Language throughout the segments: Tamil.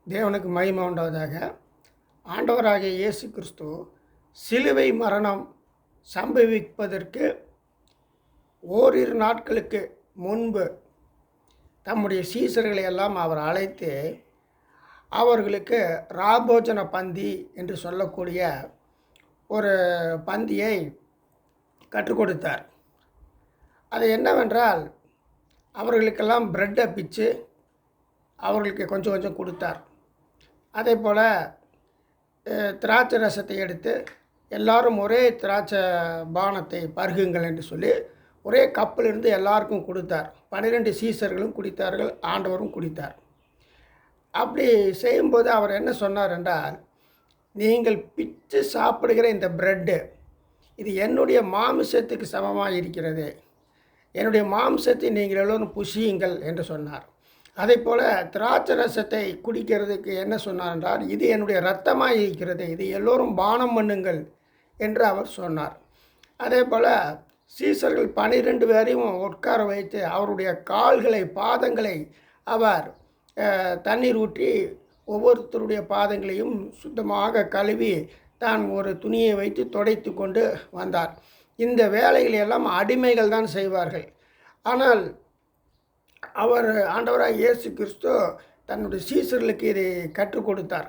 தேவனுக்கு மகிமை உண்டாவதாக. ஆண்டவராகிய இயேசு கிறிஸ்து சிலுவை மரணம் சம்பவிப்பதற்கு ஓரிரு நாட்களுக்கு முன்பு தம்முடைய சீசர்களை எல்லாம் அவர் அழைத்து அவர்களுக்கு ராபோஜன பந்தி என்று சொல்லக்கூடிய ஒரு பந்தியை கற்றுக் கொடுத்தார். அது என்னவென்றால், அவர்களுக்கெல்லாம் பிரெட்டை பிச்சு அவர்களுக்கு கொஞ்சம் கொஞ்சம் கொடுத்தார். அதே போல் திராட்சை ரசத்தை எடுத்து எல்லாரும் ஒரே திராட்சை பானத்தை பருகுங்கள் என்று சொல்லி ஒரே கப்பிலிருந்து எல்லாருக்கும் கொடுத்தார். 12 சீசர்களும் குடித்தார்கள், ஆண்டவரும் குடித்தார். அப்படி செய்யும்போது அவர் என்ன சொன்னார் என்றால், நீங்கள் பிச்சு சாப்பிடுகிற இந்த பிரெட்டு இது என்னுடைய மாமிசத்துக்கு சமமாக இருக்கிறது, என்னுடைய மாம்சத்தை நீங்கள் எல்லோரும் புசியுங்கள் என்று சொன்னார். அதே போல் திராட்சை ரசத்தை குடிக்கிறதுக்கு என்ன சொன்னார் என்றால், இது என்னுடைய இரத்தமாக இருக்கிறது, இது எல்லோரும் பானம் பண்ணுங்கள் என்று அவர் சொன்னார். அதே போல் சீசர்கள் 12 பேரையும் உட்கார வைத்து அவருடைய கால்களை பாதங்களை அவர் தண்ணீர் ஊற்றி ஒவ்வொருத்தருடைய பாதங்களையும் சுத்தமாக கழுவி தான் ஒரு துணியை வைத்து துடைத்து கொண்டு வந்தார். இந்த வேலைகள் எல்லாம் அடிமைகள் தான் செய்வார்கள். ஆனால் அவர் ஆண்டவராக இயேசு கிறிஸ்து தன்னுடைய சீசர்களுக்கு இதை கற்றுக் கொடுத்தார்.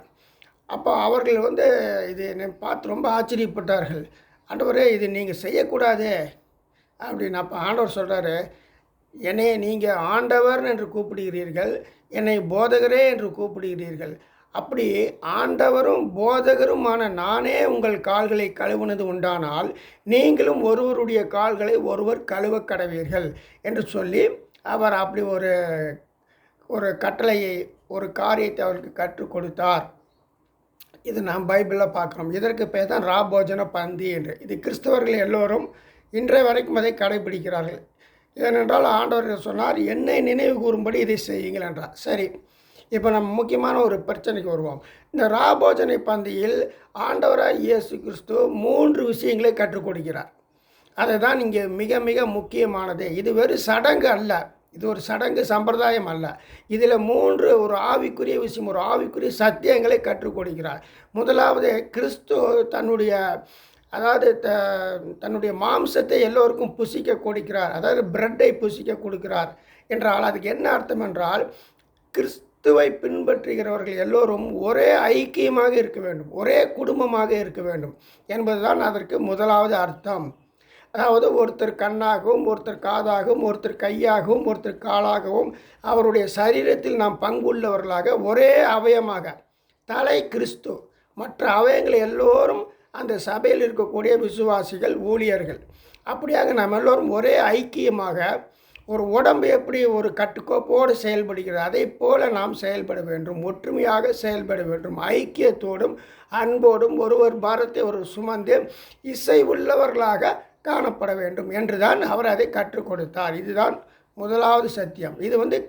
அப்போ அவர்கள் இது பார்த்து ரொம்ப ஆச்சரியப்பட்டார்கள். ஆண்டவரே, இது நீங்கள் செய்யக்கூடாதே அப்படின்னு. அப்போ ஆண்டவர் சொல்கிறாரு, என்னை நீங்கள் ஆண்டவர் என்று கூப்பிடுகிறீர்கள், என்னை போதகரே என்று கூப்பிடுகிறீர்கள். அப்படி ஆண்டவரும் போதகருமான நானே உங்கள் கால்களை கழுவுனது உண்டானால் நீங்களும் ஒருவருடைய கால்களை ஒருவர் கழுவ கடவீர்கள் என்று சொல்லி அவர் அப்படி ஒரு கட்டளையை, ஒரு காரியத்தை அவருக்கு கற்றுக் கொடுத்தார். இது நாம் பைபிளில் பார்க்குறோம். இதற்கு பேர் தான் ராபோஜன பந்தி என்று. இது கிறிஸ்தவர்கள் எல்லோரும் இன்றைய வரைக்கும் அதை கடைபிடிக்கிறார்கள். ஏனென்றால் ஆண்டவர் சொன்னார், என்னை நினைவு கூறும்படி இதை செய்யுங்கள் என்றார். சரி, இப்போ நம்ம முக்கியமான ஒரு பிரச்சனைக்கு வருவோம். இந்த ராபோஜனை பந்தியில் ஆண்டவராக இயேசு கிறிஸ்து 3 விஷயங்களை கற்றுக் கொடுக்கிறார். அதை தான் இங்கே மிக மிக முக்கியமானது. இது வெறும் சடங்கு அல்ல, இது ஒரு சடங்கு சம்பிரதாயம் அல்ல. இதில் 3 ஒரு ஆவிக்குரிய விஷயம், ஒரு ஆவிக்குரிய சத்தியங்களை கற்றுக் கொடுக்கிறார். முதலாவது, கிறிஸ்து தன்னுடைய மாம்சத்தை எல்லோருக்கும் புசிக்க கொடுக்கிறார். அதாவது பிரெட்டை புசிக்க கொடுக்கிறார் என்றால் அதுக்கு என்ன அர்த்தம் என்றால், கிறிஸ்துவை பின்பற்றுகிறவர்கள் எல்லோரும் ஒரே ஐக்கியமாக இருக்க வேண்டும், ஒரே குடும்பமாக இருக்க வேண்டும் என்பதுதான் அதற்கு முதலாவது அர்த்தம். அதாவது ஒருத்தர் கண்ணாகவும், ஒருத்தர் காதாகவும், ஒருத்தர் கையாகவும், ஒருத்தர் காலாகவும், அவருடைய சரீரத்தில் நாம் பங்குள்ளவர்களாக ஒரே அவயமாக, தலை கிறிஸ்து, மற்ற அவயங்கள் எல்லோரும் அந்த சபையில் இருக்கக்கூடிய விசுவாசிகள், ஊழியர்கள். அப்படியாக நாம் எல்லோரும் ஒரே ஐக்கியமாக, ஒரு உடம்பு எப்படி ஒரு கட்டுக்கோப்போடு செயல்படுகிறது அதை போல நாம் செயல்பட வேண்டும், ஒற்றுமையாக செயல்பட வேண்டும், ஐக்கியத்தோடும் அன்போடும் ஒருவர் பாரத்தை ஒரு சுமந்து இசை உள்ளவர்களாக காணப்பட வேண்டும் என்றுதான் அவர் அதை கற்றுக் கொடுத்தார். இதுதான் முதலாவது சத்தியம். இது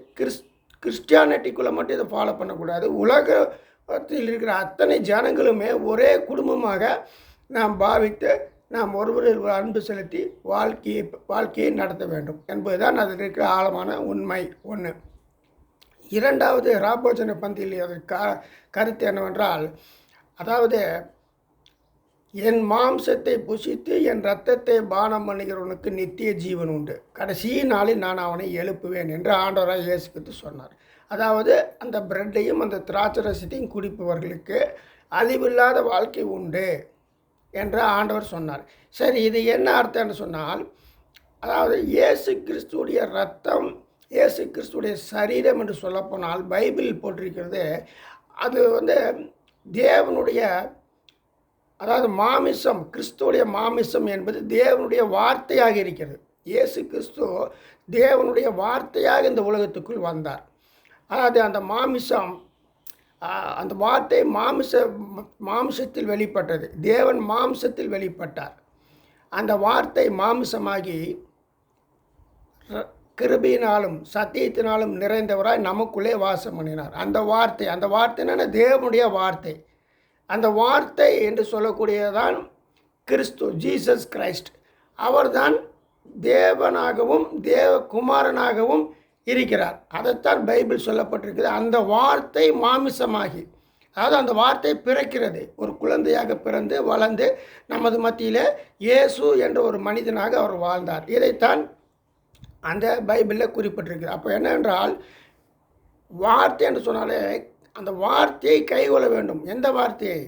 கிறிஸ்டியானிட்டிக்குள்ளே மட்டும் இதை ஃபாலோ பண்ணக்கூடாது. உலகத்தில் இருக்கிற அத்தனை ஜனங்களுமே ஒரே குடும்பமாக நாம் பாவித்து நாம் ஒருவரில் அன்பு செலுத்தி வாழ்க்கையை நடத்த வேண்டும் என்பதுதான் அதில் இருக்கிற ஆழமான உண்மை. 1. இரண்டாவது, ராபோஜன பந்தியில் அதற்கு கருத்து என்னவென்றால், அதாவது என் மாம்சத்தை புசித்து என் இரத்தத்தை பானம் பண்ணுகிறவனுக்கு நித்திய ஜீவன் உண்டு, கடைசி நாளில் நான் அவனை எழுப்புவேன் என்று ஆண்டவராக இயேசு கிறிஸ்து சொன்னார். அதாவது அந்த பிரெட்டையும் அந்த திராட்சை ரசத்தையும் குடிப்பவர்களுக்கு அழிவில்லாத வாழ்க்கை உண்டு என்று ஆண்டவர் சொன்னார். சரி, இது என்ன அர்த்தம்னு சொன்னால், அதாவது இயேசு கிறிஸ்துடைய இரத்தம், இயேசு கிறிஸ்துடைய சரீரம் என்று சொல்லப்போனால் பைபிளில் போட்டிருக்கிறது. அது தேவனுடைய, அதாவது மாமிசம், கிறிஸ்துடைய மாமிசம் என்பது தேவனுடைய வார்த்தையாக இருக்கிறது. இயேசு கிறிஸ்து தேவனுடைய வார்த்தையாக இந்த உலகத்துக்குள் வந்தார். அதாவது அந்த மாமிசம், அந்த வார்த்தை மாமிசத்தில் வெளிப்பட்டது. தேவன் மாம்சத்தில் வெளிப்பட்டார். அந்த வார்த்தை மாமிசமாகி கிருபையினாலும் சத்தியத்தினாலும் நிறைந்தவராய் நமக்குள்ளே வாசம் பண்ணினார். அந்த வார்த்தை என்னென்ன? தேவனுடைய வார்த்தை. அந்த வார்த்தை என்று சொல்லக்கூடியதான் கிறிஸ்து, ஜீசஸ் கிரைஸ்ட். அவர்தான் தேவனாகவும் தேவகுமாரனாகவும் இருக்கிறார். அதைத்தான் பைபிள் சொல்லப்பட்டிருக்குது. அந்த வார்த்தை மாமிசமாகி, அதாவது அந்த வார்த்தை பிறக்கிறது, ஒரு குழந்தையாக பிறந்து வளர்ந்து நமது மத்தியில் இயேசு என்ற ஒரு மனிதனாக அவர் வாழ்ந்தார். இதைத்தான் அந்த பைபிளில் குறிப்பிட்டிருக்கு. அப்போ என்னவென்றால், வார்த்தை என்று சொன்னாலே அந்த வார்த்தையை கைக்கொள்ள வேண்டும். எந்த வார்த்தையை?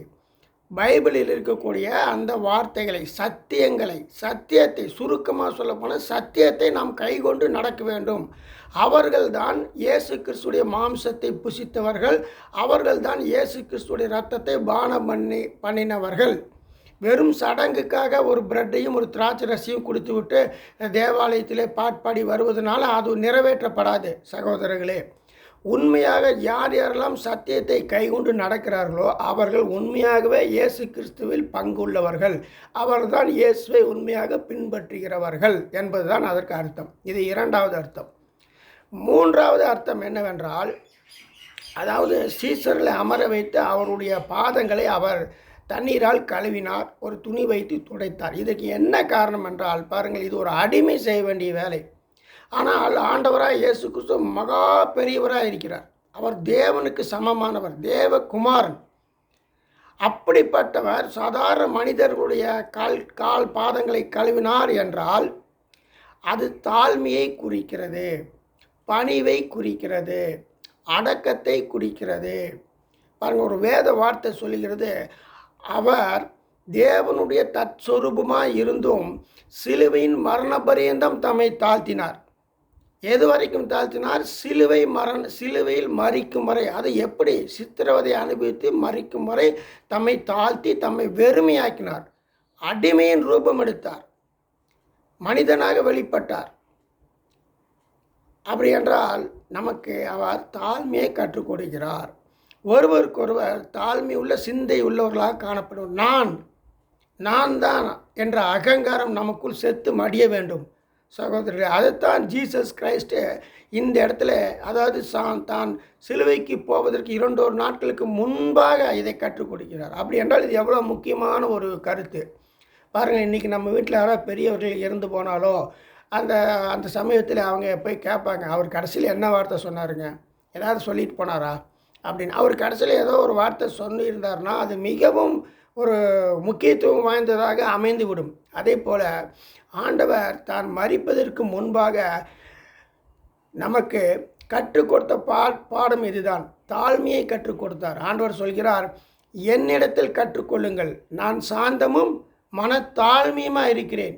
பைபிளில் இருக்கக்கூடிய அந்த வார்த்தைகளை, சத்தியத்தை சுருக்கமாக சொல்லப்போனால் சத்தியத்தை நாம் கைக்கொண்டு நடக்க வேண்டும். அவர்கள்தான் இயேசு கிறிஸ்துடைய மாம்சத்தை புசித்தவர்கள். அவர்கள்தான் இயேசு கிறிஸ்துடைய இரத்தத்தை பானம் பண்ணினவர்கள். வெறும் சடங்குக்காக ஒரு பிரெட்டையும் ஒரு திராட்சை ரசியும் குடித்துவிட்டு தேவாலயத்திலே பாட்பாடி வருவதனால அது நிறைவேற்றப்படாது சகோதரர்களே. உண்மையாக யார் யாரெல்லாம் சத்தியத்தை கைகொண்டு நடக்கிறார்களோ அவர்கள் உண்மையாகவே இயேசு கிறிஸ்துவில் பங்குள்ளவர்கள். அவர்தான் இயேசுவை உண்மையாக பின்பற்றுகிறவர்கள் என்பதுதான் அதற்கு அர்த்தம். இது இரண்டாவது அர்த்தம். மூன்றாவது அர்த்தம் என்னவென்றால், அதாவது சீசர்களை அமர வைத்து அவருடைய பாதங்களை அவர் தண்ணீரால் கழுவினார், ஒரு துணி வைத்து துடைத்தார். இதுக்கு என்ன காரணம் என்றால், பாருங்கள், இது ஒரு அடிமை செய்ய வேண்டிய வேலை. ஆனால் ஆண்டவராக இயேசு கிறிஸ்து மகா பெரியவராக இருக்கிறார். அவர் தேவனுக்கு சமமானவர், தேவகுமாரன். அப்படிப்பட்டவர் சாதாரண மனிதர்களுடைய கால் பாதங்களை கழுவினார் என்றால் அது தாழ்மையை குறிக்கிறது, பணிவை குறிக்கிறது, அடக்கத்தை குறிக்கிறது. பாருங்கள், ஒரு வேத வார்த்தை சொல்லுகிறது, அவர் தேவனுடைய தற்சொரூபமாக இருந்தும் சிலுவையின் மரண பரியந்தம் தம்மை தாழ்த்தினார். எது வரைக்கும் தாழ்த்தினார்? சிலுவையில் மரிக்கும் வரை. அது எப்படி? சித்திரவதை அனுபவித்து மரிக்கும் வரை தம்மை தாழ்த்தி தம்மை வெறுமையாக்கினார். அடிமையின் ரூபம் எடுத்தார், மனிதனாக வெளிப்பட்டார். அப்படி என்றால் நமக்கு அவர் தாழ்மையை கற்றுக் கொடுக்கிறார். ஒருவருக்கொருவர் தாழ்மை உள்ள சிந்தை உள்ளவர்களாக காணப்படும். நான் தான் என்ற அகங்காரம் நமக்குள் செத்து மடிய வேண்டும் சகோதரர்களே. அதைத்தான் ஜீசஸ் கிரைஸ்ட் இந்த இடத்துல, அதாவது தான் சிலுவைக்கு போவதற்கு 2 நாட்களுக்கு முன்பாக இதை கற்றுக் கொடுக்கிறார். அப்படி என்றால் இது எவ்வளோ முக்கியமான ஒரு கருத்து பாருங்கள். இன்றைக்கி நம்ம வீட்டில் யாராவது பெரியவர்கள் இறந்து போனாலோ அந்த சமயத்தில் அவங்க போய் கேட்பாங்க, அவர் கடைசியில் என்ன வார்த்தை சொன்னாருங்க, ஏதாவது சொல்லிட்டு போனாரா அப்படின்னு. அவர் கடைசியில் ஏதோ ஒரு வார்த்தை சொல்லியிருந்தார்னா அது மிகவும் ஒரு முக்கியத்துவம் வாய்ந்ததாக அமைந்து விடும். அதே போல் ஆண்டவர் தான் மரிப்பதற்கு முன்பாக நமக்கு கற்றுக் கொடுத்த பாடம் இதுதான். தாழ்மையை கற்றுக் கொடுத்தார். ஆண்டவர் சொல்கிறார், என்னிடத்தில் கற்றுக்கொள்ளுங்கள், நான் சாந்தமும் மனத்தாழ்மையுமாக இருக்கிறேன்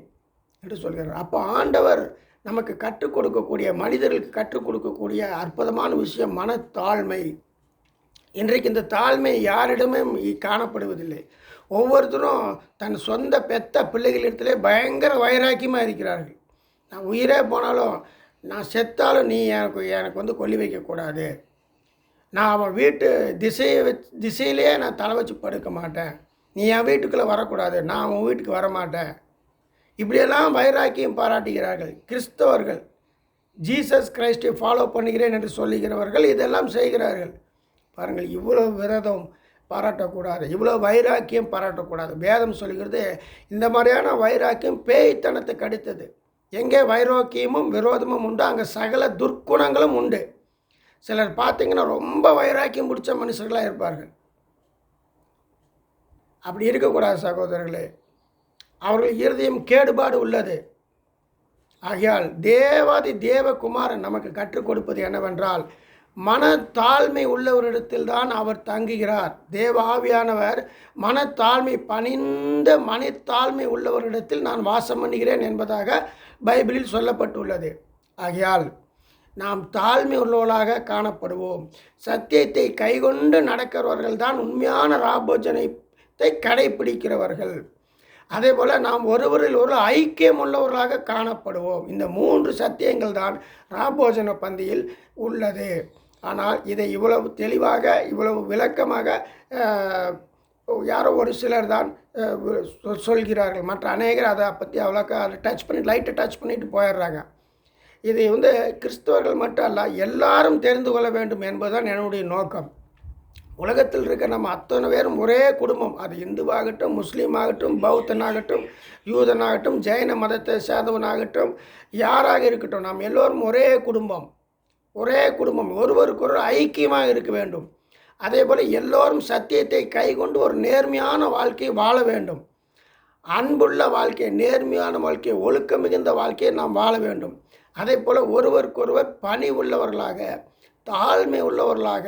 என்று சொல்கிறார். அப்போ ஆண்டவர் நமக்கு கற்றுக் கொடுக்கக்கூடிய, மனிதர்களுக்கு கற்றுக் கொடுக்கக்கூடிய அற்புதமான விஷயம் மனத்தாழ்மை. இன்றைக்கு இந்த தாழ்மை யாரிடமே காணப்படுவதில்லை. ஒவ்வொருத்தரும் தன் சொந்த பெத்த பிள்ளைகளிடத்திலே பயங்கர வைராக்கியமாக இருக்கிறார்கள். நான் உயிரே போனாலும், நான் செத்தாலும் நீ எனக்கு வந்து கொல்லி வைக்கக்கூடாது, நான் அவன் வீட்டு திசையிலேயே நான் தலை வச்சு படுக்க மாட்டேன், நீ என் வீட்டுக்குள்ளே வரக்கூடாது, நான் அவன் வீட்டுக்கு வரமாட்டேன், இப்படியெல்லாம் வைராக்கியம் பாராட்டுகிறார்கள். கிறிஸ்தவர்கள் ஜீசஸ் கிரைஸ்டை ஃபாலோ பண்ணுகிறேன் என்று சொல்லுகிறவர்கள் இதெல்லாம் செய்கிறார்கள். பாருங்கள், இவ்வளோ விரதம் பாராட்டக்கூடாது, இவ்வளோ வைராக்கியம் பாராட்டக்கூடாது. வேதம் சொல்கிறது, இந்த மாதிரியான வைராக்கியம் பேய்த்தனத்துக்கு அடுத்தது. எங்கே வைராக்கியமும் விரோதமும் உண்டு, அங்கே சகல துர்க்குணங்களும் உண்டு. சிலர் பார்த்திங்கன்னா ரொம்ப வைராக்கியம் பிடிச்ச மனுஷர்களாக இருப்பார்கள். அப்படி இருக்கக்கூடாது சகோதரர்களே. அவர்கள் இருதயம் கேடுபாடு உள்ளது. ஆகையால் தேவாதி தேவகுமாரன் நமக்கு கற்றுக் கொடுப்பது என்னவென்றால், மனத்தாழ்மை உள்ளவரிடத்தில் தான் அவர் தங்குகிறார். தேவ ஆவியானவர் மனத்தாழ்மை பணிந்த மனத்தாழ்மை உள்ளவரிடத்தில் நான் வாசம் பண்ணுகிறேன் என்பதாக பைபிளில் சொல்லப்பட்டுள்ளது. ஆகையால் நாம் தாழ்மை உள்ளவர்களாக காணப்படுவோம். சத்தியத்தை கைகொண்டு நடக்கிறவர்கள் தான் உண்மையான ராபோஜனத்தை கடைபிடிக்கிறவர்கள். அதே போல் நாம் ஒருவரில் ஒரு ஐக்கியம் உள்ளவர்களாக காணப்படுவோம். இந்த 3 சத்தியங்கள் தான் ராபோஜன பந்தியில் உள்ளது. ஆனால் இதை இவ்வளவு தெளிவாக, இவ்வளவு விளக்கமாக யாரோ ஒரு சிலர் தான் சொல்கிறார்கள். மற்ற அநேகர் அதை பற்றி அவ்வளோக்கா லைட்டை டச் பண்ணிட்டு போயிடுறாங்க. இதை வந்து கிறிஸ்தவர்கள் மட்டும் அல்ல, எல்லாரும் தெரிந்து கொள்ள வேண்டும் என்பதுதான் என்னுடைய நோக்கம். உலகத்தில் இருக்க நம்ம அத்தனை பேரும் ஒரே குடும்பம். அது இந்துவாகட்டும், முஸ்லீமாகட்டும், பௌத்தனாகட்டும், யூதனாகட்டும், ஜெயின மதத்தை சேர்ந்தவனாகட்டும், யாராக இருக்கட்டும், நாம் எல்லோரும் ஒரே குடும்பம். ஒரே குடும்பம், ஒருவருக்கொரு ஐக்கியமாக இருக்க வேண்டும். அதே போல் எல்லோரும் சத்தியத்தை கைக்கொண்டு ஒரு நேர்மையான வாழ்க்கையை வாழ வேண்டும். அன்புள்ள வாழ்க்கை, நேர்மையான வாழ்க்கை, ஒழுக்கம் மிகுந்த வாழ்க்கையை நாம் வாழ வேண்டும். அதே போல் ஒருவருக்கொருவர் பணி உள்ளவர்களாக, தாழ்மை உள்ளவர்களாக,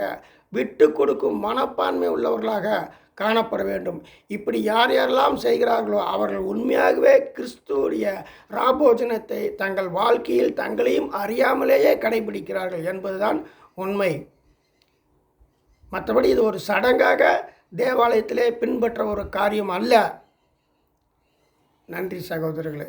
விட்டு கொடுக்கும் மனப்பான்மை உள்ளவர்களாக காணப்பட வேண்டும். இப்படி யார் யாரெல்லாம் செய்கிறார்களோ அவர்கள் உண்மையாகவே கிறிஸ்துவுடைய ராபோஜனத்தை தங்கள் வாழ்க்கையில் தங்களையும் அறியாமலேயே கடைபிடிக்கிறார்கள் என்பதுதான் உண்மை. மற்றபடி இது ஒரு சடங்காக தேவாலயத்திலே பின்பற்ற ஒரு காரியம் அல்ல. நன்றி சகோதரர்களே.